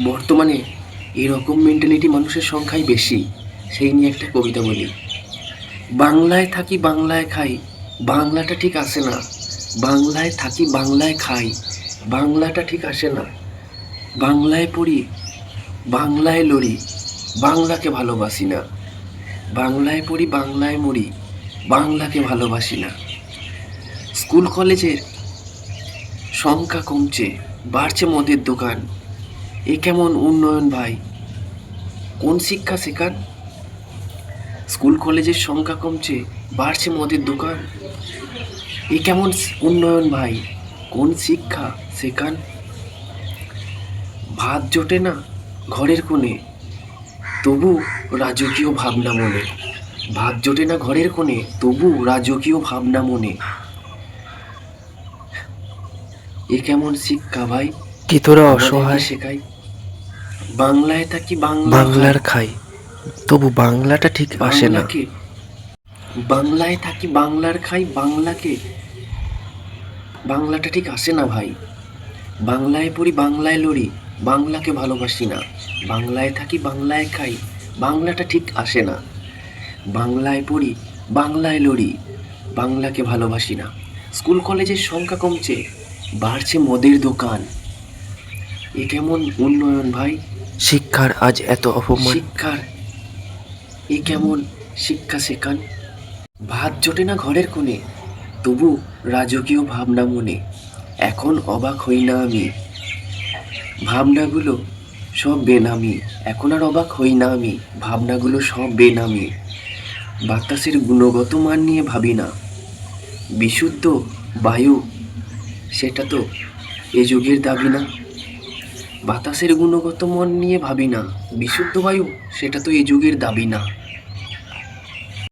বর্তমানে এরকম মেন্টালিটি মানুষের সংখ্যাই বেশি। সেই নিয়ে একটা কবিতা বলি। বাংলায় থাকি বাংলায় খাই, বাংলাটা ঠিক আসে না। বাংলায় থাকি বাংলায় খাই, বাংলাটা ঠিক আসে না। বাংলায় পড়ি বাংলায় লড়ি, বাংলাকে ভালোবাসি না। বাংলায় পড়ি বাংলায় মরি, বাংলাকে ভালোবাসি না। স্কুল কলেজের সংখ্যা কমছে, বাড়ছে মদের দোকান। এ কেমন উন্নয়ন ভাই, কোন শিক্ষা শেখান? স্কুল কলেজের সংখ্যা কমছে, বাড়ছে মদের দোকান। এ কেমন উন্নয়ন ভাই, কোন শিক্ষা শেখান? ভাত জোটে না ঘরের কোণে, তবু রাজকীয় ভাবনা মনে। ভাত জোটে না ঘরের কোণে, তবু রাজকীয় ভাবনা মনে। এ কেমন শিক্ষা ভাই, কি তোরা আমাদেরকে অসহায়? শেখাই। বাংলায় থাকি বাংলায় বাংলার খাই, খাই, তবু বাংলাটা ঠিক আসে না। বাংলাকে বাংলায় থাকি বাংলার খাই, বাংলাটা ঠিক আসে না ভাই। বাংলায় পড়ি বাংলায় লড়ি, বাংলাকে ভালোবাসি না। বাংলায় থাকি বাংলায় খাই, বাংলাটা ঠিক আসে না। বাংলায় পড়ি বাংলায় লড়ি, বাংলাকে ভালোবাসি না। স্কুল কলেজের সংখ্যা কমছে, বাড়ছে মদের দোকান। এ কেমন উন্নয়ন ভাই, শিক্ষার আজ এত অপমান। শিক্ষার এ কেমন শিক্ষা শেখান? ভাত জোটে না ঘরের কোণে, তবু রাজকীয় ভাবনা মনে। এখন অবাক হই না আমি, ভাবনাগুলো সব বেনামি। এখন আর অবাক হই না আমি, ভাবনাগুলো সব বেনামি। বাতাসের গুণগত মান নিয়ে ভাবি না। বিশুদ্ধ বায়ু, সেটা তো এ যুগের দাবি না। বাতাসের গুণগত মান নিয়ে ভাবি না। বিশুদ্ধ বায়ু, সেটা তো এ যুগের দাবি না।